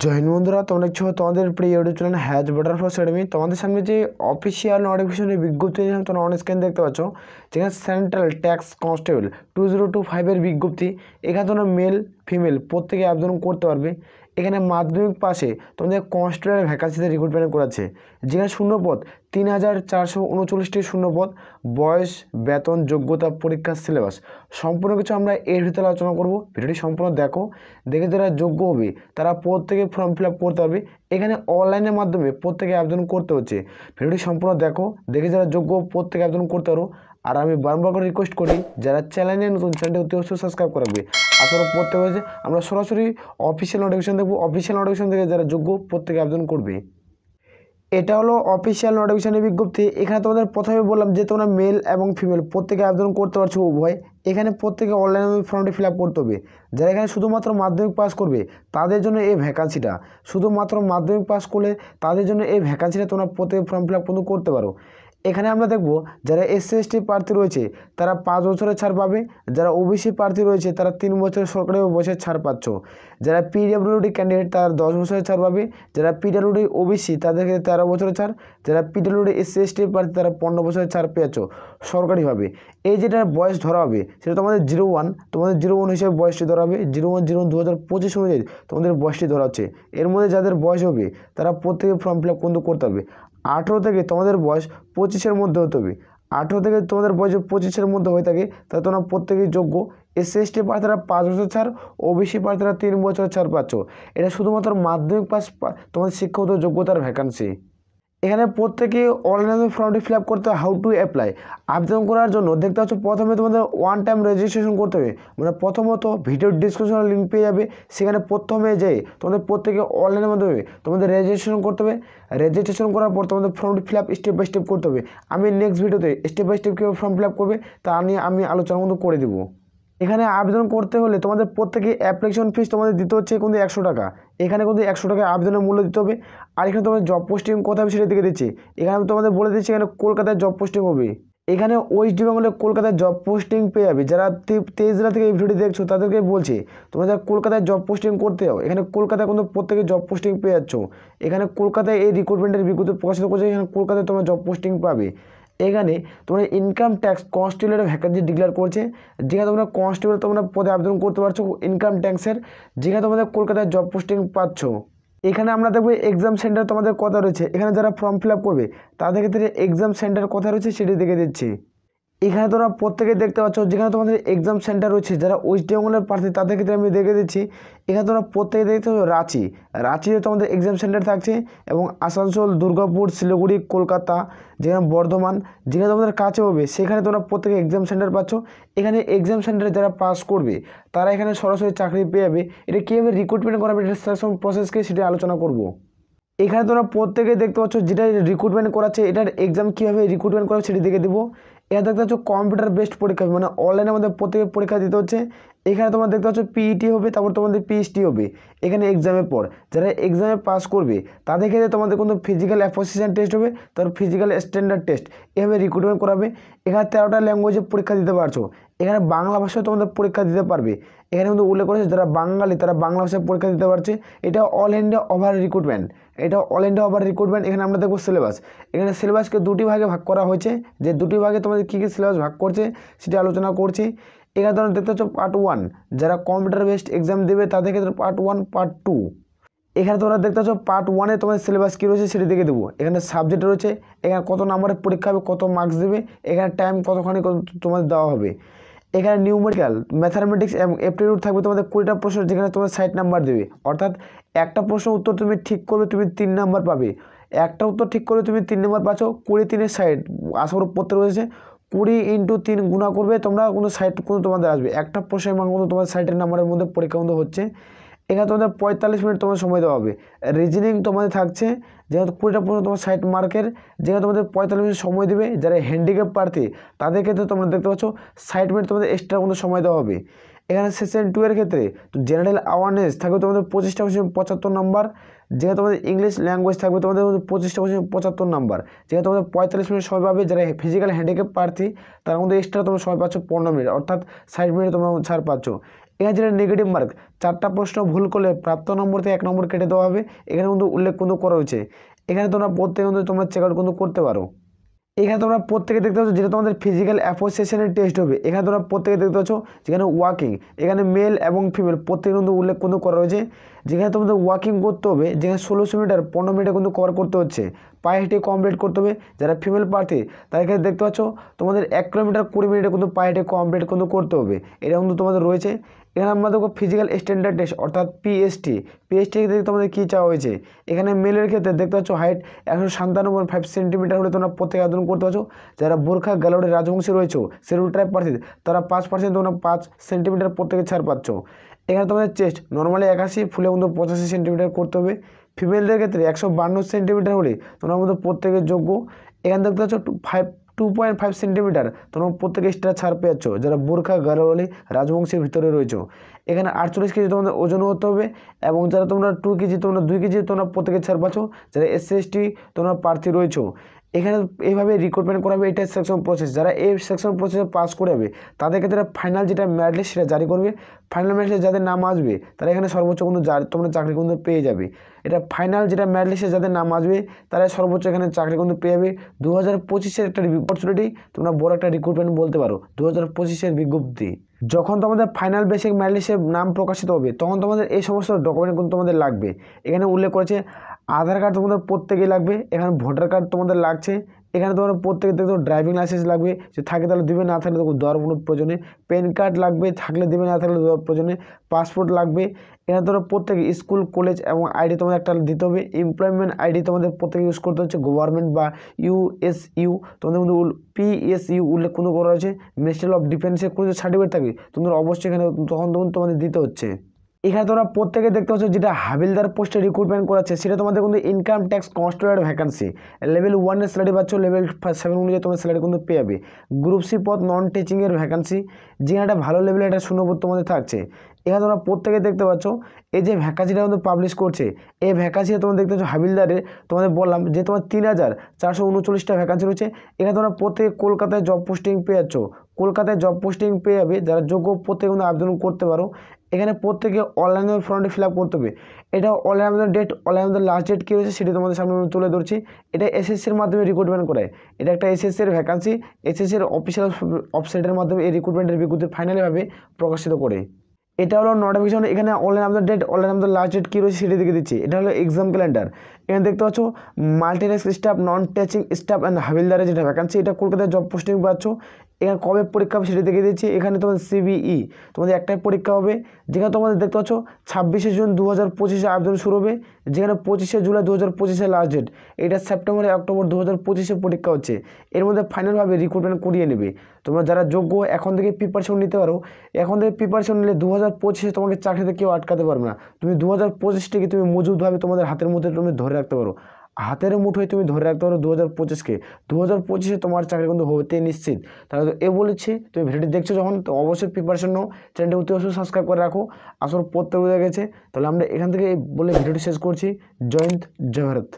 জয় হিন্দ বন্ধুরা, তোমরা দেখছো তোমাদের প্রিয় YouTube channel has butterfly academy. তোমাদের সামনে যে অফিসিয়াল নোটিফিকেশনের বিজ্ঞপ্তি তোমরা অন স্ক্রিন দেখতে পাচ্ছ, যেখানে সেন্ট্রাল ট্যাক্স কনস্টেবল 2025-এর বিজ্ঞপ্তি। এখানে তোমরা মেল ফিমেল প্রত্যেকে আবেদন করতে পারবে। এখানে মাধ্যমিক পাশে তোমাদের কনস্টেবলের ভ্যাকান্সিতে রিক্রুটমেন্ট করাচ্ছে, যেখানে শূন্যপদ 3439টি শূন্যপদ। বয়স, বেতন, যোগ্যতা, পরীক্ষার সিলেবাস সম্পূর্ণ কিছু আমরা এর ভিতরে আলোচনা করব। ভিডিওটি সম্পূর্ণ দেখে যারা যোগ্য হবে তারা প্রত্যেকে ফর্ম ফিল আপ করতে পারবে। এখানে অনলাইনের মাধ্যমে প্রত্যেকে আবেদন করতে হচ্ছে। ভিডিওটি সম্পূর্ণ দেখে যারা যোগ্য প্রত্যেকে আবেদন করতে পারো। আর আমি বারবার করে রিকোয়েস্ট করি, যারা চ্যানেলে নতুন চ্যানেলটি অতি অবশ্যই সাবস্ক্রাইব করে রাখবে। আসলে পড়তে হয়েছে আমরা সরাসরি অফিসিয়াল নোটিফিকেশন দেখব। অফিসিয়াল নোটিফিকেশন থেকে যারা যোগ্য প্রত্যেকে আবেদন করবে। এটা হলো অফিসিয়াল নোটিফিকেশনের বিজ্ঞপ্তি। এখানে তোমাদের প্রথমে বললাম যে তোমরা মেল এবং ফিমেল প্রত্যেকে আবেদন করতে পারছো উভয়। এখানে প্রত্যেকে অনলাইনে ফর্মটি ফিল আপ করতে হবে। যারা এখানে শুধুমাত্র মাধ্যমিক পাস করবে তাদের জন্য এই ভ্যাকান্সিটা, শুধুমাত্র মাধ্যমিক পাস করলে তাদের জন্য এই ভ্যাকান্সিটা তোমরা প্রত্যেকে ফর্ম ফিল আপ কিন্তু করতে পারো। এখানে আমরা দেখব যারা SC/ST প্রার্থী রয়েছে তারা 5 বছরের ছাড় পাবে। যারা OBC প্রার্থী রয়েছে তারা 3 বছরের সরকারি বয়সের ছাড় পাচ্ছ। যারা PWD ক্যান্ডিডেট তারা 10 বছরের ছাড় পাবে। যারা PWD OBC তাদেরকে 13 বছরের ছাড়। যারা PWD SC/ST প্রার্থী তারা 15 বছরের ছাড় পেয়েছ সরকারিভাবে। এই যেটা বয়স ধরা হবে সেটা তোমাদের 01 হিসেবে বয়সটি ধরা হবে। 01/01/2025 অনুযায়ী তোমাদের বয়সটি ধরা হচ্ছে। এর মধ্যে যাদের বয়স হবে তারা প্রত্যেকে ফর্ম ফিল আপ কিন্তু করতে পারবে। 18 থেকে তোমাদের বয়স 25-এর মধ্যে হতে হবে। 18 থেকে তোমাদের বয়স 25-এর মধ্যে হয়ে থাকে তাহলে তোমরা প্রত্যেকেই যোগ্য। SC/ST প্রার্থীরা 5 বছর ছাড়, OBC প্রার্থীরা 3 বছর ছাড় পাচ্ছ। এটা শুধুমাত্র মাধ্যমিক পাস তোমাদের শিক্ষাগত যোগ্যতার ভ্যাকান্সি। এখানে প্রত্যেকে অনলাইনে ফর্মটি ফিল আপ করতে হবে। হাউ টু অ্যাপ্লাই আবেদন করার জন্য দেখতে পাচ্ছ প্রথমে তোমাদের ওয়ান টাইম রেজিস্ট্রেশন করতে হবে। মানে প্রথমত ভিডিও ডিসক্রিপশনের লিঙ্ক পেয়ে যাবে, সেখানে প্রথমে যেয়ে তোমাদের প্রত্যেকে অনলাইনের মাধ্যমে তোমাদের রেজিস্ট্রেশন করতে হবে। রেজিস্ট্রেশন করার পর তোমাদের ফর্মটি fill up step by step করতে হবে। আমি নেক্সট ভিডিওতে স্টেপ বাই স্টেপ কীভাবে ফর্ম ফিল আপ করবে তা নিয়ে আমি আলোচনা কিন্তু করে দেবো। এখানে আবেদন করতে হলে তোমাদের প্রত্যেকে অ্যাপ্লিকেশন ফিস তোমাদের দিতে হচ্ছে কিন্তু 100 টাকা। এখানে কিন্তু 100 টাকা আবেদনের মূল্য দিতে হবে। আর এখানে তোমাদের জব পোস্টিং কোথায় হবে সেটা দিকে দিচ্ছি। এখানে আমি তোমাদের বলে দিচ্ছি এখানে কলকাতায় জব পোস্টিং হবে। এখানে ওয়েস্ট বেঙ্গলে কলকাতায় জব পোস্টিং পেয়ে যাবে। যারা 23 জেলা থেকে এই ভিডিওটি দেখছো তাদেরকে বলছি, তোমরা যারা কলকাতায় জব পোস্টিং করতে যাও এখানে কলকাতায় কিন্তু প্রত্যেকে জব পোস্টিং পেয়ে যাচ্ছ। এখানে কলকাতায় এই রিক্রুটমেন্টের বিজ্ঞপ্তি প্রকাশিত করছে, এখানে কলকাতায় তোমরা জব পোস্টিং পাবে। এখানে তোমরা ইনকাম ট্যাক্স কনস্টেবলের ভ্যাকান্সি ডিক্লেয়ার করছে, যেখানে তোমরা কনস্টেবল তোমরা পদে আবেদন করতে পারছো ইনকাম ট্যাক্সের, যেখানে তোমাদের কলকাতায় জব পোস্টিং পাচ্ছ। এখানে আমরা দেখবো এক্সাম সেন্টার তোমাদের কথা রয়েছে। এখানে যারা ফর্ম ফিল আপ করবে তাদের ক্ষেত্রে এক্সাম সেন্টার কথা রয়েছে সেটি দেখে দিচ্ছি। এখানে তোমরা প্রত্যেকে দেখতে পাচ্ছ যেখানে তোমাদের এক্সাম সেন্টার রয়েছে। যারা ওয়েস্ট বেঙ্গলের প্রার্থী তাদের ক্ষেত্রে আমি দেখে দিচ্ছি। এখানে তোমরা প্রত্যেকে দেখতে পাচ্ছ রাঁচিতে তোমাদের এক্সাম সেন্টার থাকছে, এবং আসানসোল, দুর্গাপুর, শিলিগুড়ি, কলকাতা, যেখানে বর্ধমান, যেখানে তোমাদের কাছে হবে সেখানে তোমরা প্রত্যেকে এক্সাম সেন্টার পাচ্ছ। এখানে এক্সাম সেন্টারে যারা পাস করবে তারা এখানে সরাসরি চাকরি পেয়ে যাবে। এটা কীভাবে রিক্রুটমেন্ট করা হবে, এটা সিলেকশন প্রসেসকে সেটা আলোচনা করব। এখানে তোমরা প্রত্যেকে দেখতে পাচ্ছ যেটা রিক্রুটমেন্ট করাচ্ছে এটার এক্সাম কীভাবে রিক্রুটমেন্ট করা সেটি দেখে দেবো। এটা দেখতে পাচ্ছ কম্পিউটার বেসড পরীক্ষা, মানে অনলাইনের মধ্যে প্রত্যেকে পরীক্ষা দিতে হচ্ছে। এখানে তোমরা দেখতে পাচ্ছ PET হবে, তারপর তোমাদের PST হবে এখানে এক্সামের পর। যারা এক্সামে পাস করবে তাদের ক্ষেত্রে তোমাদের কোনো ফিজিক্যাল অ্যাপোসিশন টেস্ট হবে, তারপর ফিজিক্যাল স্ট্যান্ডার্ড টেস্ট, এভাবে রিক্রুটমেন্ট করাবে। এখানে 13টা ল্যাঙ্গুয়েজে পরীক্ষা দিতে পারছো। এখানে বাংলা ভাষায় তোমাদের পরীক্ষা দিতে পারবে। এখানে কিন্তু উল্লেখ করেছে যারা বাঙালি তারা বাংলা ভাষায় পরীক্ষা দিতে পারছে। এটা অল ইন্ডিয়া ওভার রিক্রুটমেন্ট, এখানে আমরা দেখবো সিলেবাস। এখানে সিলেবাসকে দুটি ভাগে ভাগ করা হয়েছে, যে দুটি ভাগে তোমাদের কী কী সিলেবাস ভাগ করছে সেটা আলোচনা করছি। এখানে তোমরা দেখতে পাচ্ছ পার্ট 1 যারা কম্পিউটার বেসড এক্সাম দেবে তাদের ক্ষেত্রে পার্ট 1, পার্ট 2। এখানে তোমরা দেখতে পাচ্ছ পার্ট 1-এ তোমাদের সিলেবাস কী রয়েছে সেটা দেখে দেবো। এখানে সাবজেক্ট রয়েছে, এখানে কত নাম্বারের পরীক্ষা হবে, কত মার্কস দেবে, এখানে টাইম কতখানি তোমাদের দেওয়া হবে। এখানে নিউমেরিক্যাল, ম্যাথামেটিক্স এবং অ্যাপটিটিউড থাকবে তোমাদের 20টা প্রশ্ন, যেখানে তোমাদের 60 নাম্বার দেবে। অর্থাৎ একটা প্রশ্ন উত্তর তুমি ঠিক করলে তুমি 3 নাম্বার পাবে। একটা উত্তর ঠিক করলে তুমি 3 নাম্বার পাচ্ছ। 20 3 60 আশা করি পড়তে রয়েছে। 20 × 3 গুণা করবে তোমরা, কোনো 60 কোনো তোমাদের আসবে। একটা প্রশ্নের মান কিন্তু তোমাদের 60 নাম্বারের মধ্যে পরীক্ষা কিন্তু হচ্ছে। এখানে তোমাদের 45 মিনিট তোমার সময় দেওয়া হবে। রিজনিং তোমাদের থাকছে, যেহেতু 20টা প্রশ্ন তোমার 60 মার্কের, যেখানে তোমাদের 45 মিনিট সময় দেবে। যারা হ্যান্ডিক্যাপ প্রার্থী তাদের ক্ষেত্রে তোমরা দেখতে পাচ্ছ 60 মিনিট তোমাদের এক্সট্রা কিন্তু সময় দেওয়া হবে। এখানে সেশন 2 এর ক্ষেত্রে জেনারেল অ্যাওয়ারনেস থাকবে তোমাদের 25টা কোশ্চেন 75 নাম্বার। যেখানে তোমাদের ইংলিশ ল্যাঙ্গুয়েজ থাকবে তোমাদের 25টা কোশ্চেন 75 নাম্বার, যেখানে তোমাদের 45 মিনিট সময় পাবে। যারা ফিজিক্যাল হ্যান্ডিক্যাপ প্রার্থী তার মধ্যে এক্সট্রা তোমরা সময় পাচ্ছ 15 মিনিট, অর্থাৎ 60 মিনিট তোমরা ছাড় পাচ্ছ। এখানে যেটা নেগেটিভ মার্ক, 4টা প্রশ্ন ভুল করলে প্রাপ্ত নম্বর থেকে 1 নম্বর কেটে দেওয়া হবে, এখানে কিন্তু উল্লেখ কিন্তু করা হয়েছে। এখানে তোমরা প্রত্যেকে কিন্তু তোমরা চেক আউট কিন্তু করতে পারো। এখানে তোমরা প্রত্যেকে দেখতে পাচ্ছ যেটা তোমাদের ফিজিক্যাল অ্যাসোসিয়েশনের টেস্ট হবে, এখানে তোমরা প্রত্যেকে দেখতে পাচ্ছ যেখানে ওয়াকিং, এখানে মেল এবং ফিমেল প্রত্যেকে কিন্তু উল্লেখ কিন্তু করা হয়েছে। যেখানে তোমাদের ওয়াকিং করতে হবে, যেখানে 1600 মিটার 15 মিনিটে কিন্তু কভার করতে হচ্ছে, পায়ে হেঁটে কমপ্লিট করতে হবে। যারা ফিমেল প্রার্থী তারা এখানে দেখতে পাচ্ছ তোমাদের 1 কিলোমিটার 20 মিনিটে কিন্তু পায়ে হেঁটে কমপ্লিট কিন্তু করতে হবে, এটা কিন্তু তোমাদের রয়েছে। এখানে আমরা দেখো ফিজিক্যাল স্ট্যান্ডার্ড টেস্ট অর্থাৎ পিএসটি থেকে তোমাদের কী চাওয়া হয়েছে। এখানে মেলের ক্ষেত্রে দেখতে পাচ্ছ হাইট 197.5 সেন্টিমিটার হলে তোমরা প্রত্যেকে আবেদন করতে পারছো। যারা বোরখা গালোডি রাজবংশী রয়েছে শিডিউল ট্রাইব প্রার্থী তারা 5% তোমরা 5 সেন্টিমিটার প্রত্যেকে ছাড় পাচ্ছ। এখানে তোমাদের চেস্ট নর্মালি 81, ফুলে কিন্তু 85 সেন্টিমিটার করতে হবে। ফিমেলদের ক্ষেত্রে 152 সেন্টিমিটার হলে তোমরা মধ্যে প্রত্যেকের যোগ্য। এখানে দেখতে পাচ্ছ 2.5 সেন্টিমিটার তোমরা প্রত্যেকে এক্সট্রা ছাড় পেয়ে যাচ্ছ যারা বোরখা গালোডি রাজবংশের ভিতরে রয়েছে। এখানে 48 কেজি তোমাদের ওজন হতে হবে, এবং যারা তোমরা 2 কেজি তোমরা 2 কেজি তোমরা প্রত্যেকে ছাড় পাচ্ছ যারা SC/ST তোমরা প্রার্থী রয়েছে। এখানে এইভাবে রিক্রুটমেন্ট করা হবে, এটা সেকশন প্রসেস। যারা এই সেকশন প্রসেসে পাস করে যাবে তাদের ক্ষেত্রে ফাইনাল যেটা মেরিট লিস্ট সেটা জারি করবে। ফাইনাল মেরিট লিস্টে যাদের নাম আসবে তারা এখানে সর্বোচ্চ কিন্তু তোমরা চাকরি কিন্তু পেয়ে যাবে। এটা ফাইনাল যেটা মেরিট লিস্টে যাদের নাম আসবে তারা সর্বোচ্চ এখানে চাকরি কিন্তু পেয়ে যাবে। 2025-এর একটা অপরচুনিটি, তোমরা বড় একটা রিক্রুটমেন্ট বলতে পারো 2025-এর বিজ্ঞপ্তি। যখন তোমাদের ফাইনাল বেসিক মেরিট লিস্টের নাম প্রকাশিত হবে তখন তোমাদের এই সমস্ত ডকুমেন্ট কিন্তু তোমাদের লাগবে। এখানে উল্লেখ করেছে আধার কার্ড তোমাদের প্রত্যেকেই লাগবে, এখানে ভোটার কার্ড তোমাদের লাগছে, এখানে তোমার প্রত্যেকে দেখো ড্রাইভিং লাইসেন্স লাগবে, যে থাকে তাহলে দেবে, না থাকলে দেখো দেওয়ার কোনো প্রয়োজনে। প্যান কার্ড লাগবে, থাকলে দেবে, না থাকলে দেওয়ার প্রয়োজনে। পাসপোর্ট লাগবে। এখানে তোমরা প্রত্যেকে স্কুল কলেজ এবং আইডি তোমাদের একটা দিতে হবে। এমপ্লয়মেন্ট আইডি তোমাদের প্রত্যেকে ইউজ করতে হচ্ছে, গভর্নমেন্ট বা ইউএসইউ তোমাদের মধ্যে PSU উল্লেখ কোনো করা হয়েছে। মিনিস্ট্রি অফ ডিফেন্সের কোনো সার্টিফিকেট থাকে তোমাদের অবশ্যই এখানে তখন তোমাদের দিতে হচ্ছে। এখানে তোমরা প্রত্যেকে দেখতে পাচ্ছ যেটা হাবিলদার পোস্টে রিক্রুটমেন্ট করাচ্ছে সেটা তোমাদের কিন্তু income tax constable vacancy. Level 1-এর স্যালারি পাচ্ছ, লেভেল 7 অনুযায়ী তোমার স্যালারি কিন্তু পেয়ে যাবে। গ্রুপ সি পদ নন টিচিংয়ের ভ্যাকান্সি, যেখানে একটা ভালো লেভেলে একটা শূন্যপদ তোমাদের থাকছে। এখানে তোমরা প্রত্যেকে দেখতে পাচ্ছ এই যে ভ্যাকান্সিটা কিন্তু পাবলিশ করছে, এই ভ্যাকান্সিটা তোমরা দেখতে পাচ্ছ হাবিলদারের। তোমাদের বললাম যে তোমার 3439টা ভ্যাকান্সি রয়েছে। এখানে তোমরা প্রত্যেকে কলকাতায় জব পোস্টিং পেয়ে যাচ্ছ, কলকাতায় জব পোস্টিং পেয়ে যাবে। যারা যোগ্য প্রত্যেকে কিন্তু আবেদন করতে পারো। এখানে প্রত্যেকে অনলাইনে ফর্মটি ফিল আপ করতে হবে। এটা অনলাইন আমাদের ডেট, অনলাইন আমাদের লাস্ট ডেট কী রয়েছে সেটি তোমাদের সামনে তুলে ধরছি। এটা SSCর মাধ্যমে রিক্রুটমেন্ট করায়, এটা একটা SSCর ভ্যাকান্সি। SSCর অফিসিয়াল ওয়েবসাইটের মাধ্যমে এই রিক্রুটমেন্টের বিজ্ঞপ্তি ফাইনালিভাবে প্রকাশিত করে। এটা হলো নোটিফিকেশন। এখানে অনলাইন আমাদের ডেট, অনলাইন আমাদের লাস্ট ডেট কী রয়েছে সেটি দেখে দিচ্ছি। এটা হলো এক্সাম ক্যালেন্ডার। এখানে দেখতে পাচ্ছ multitask staff, non teaching staff and হাবিলদারের যেটা ভ্যাকান্সি, এটা কলকাতায় জব পোস্টিং পাচ্ছ। এখানে কবে পরীক্ষা হবে সেটি দেখে দিচ্ছি। এখানে তোমাদের CBE তোমাদের একটাই পরীক্ষা হবে, যেখানে তোমাদের দেখতে পাচ্ছ 26শে জুন 2025-এ আবেদন শুরু হবে, যেখানে 25শে জুলাই 2025-এ লাস্ট ডেট। এটা সেপ্টেম্বরে অক্টোবর 2025-এ পরীক্ষা হচ্ছে। এর মধ্যে ফাইনালভাবে রিক্রুটমেন্ট করিয়ে নেবে। তোমরা যারা যোগ্য এখন থেকে প্রিপারেশন নিতে পারো। এখন থেকে প্রিপারেশন নিলে 2025-এ তোমাকে চাকরিতে কেউ আটকাতে পারবে না। তুমি 2025-টিকে তুমি মজুদভাবে তোমাদের হাতের মধ্যে তুমি ধরে রাখতে পারো, হাতের মুঠোয় তুমি ধরে রাখতে পারো 2025-কে। 2025-এ তোমার চাকরি কিন্তু হতে নিশ্চিত। তাহলে তো বলেছি তুমি ভিডিওটি দেখছো যখন, তো অবশ্যই প্রিপারেশন নাও। চ্যানেলটি অবশ্যই সাবস্ক্রাইব করে রাখো। আসলে প্রত্যেক বোঝা গেছে। তাহলে আমরা এখান থেকে বলে ভিডিওটি শেষ করছি। জয় হিন্দ, জয় ভারত।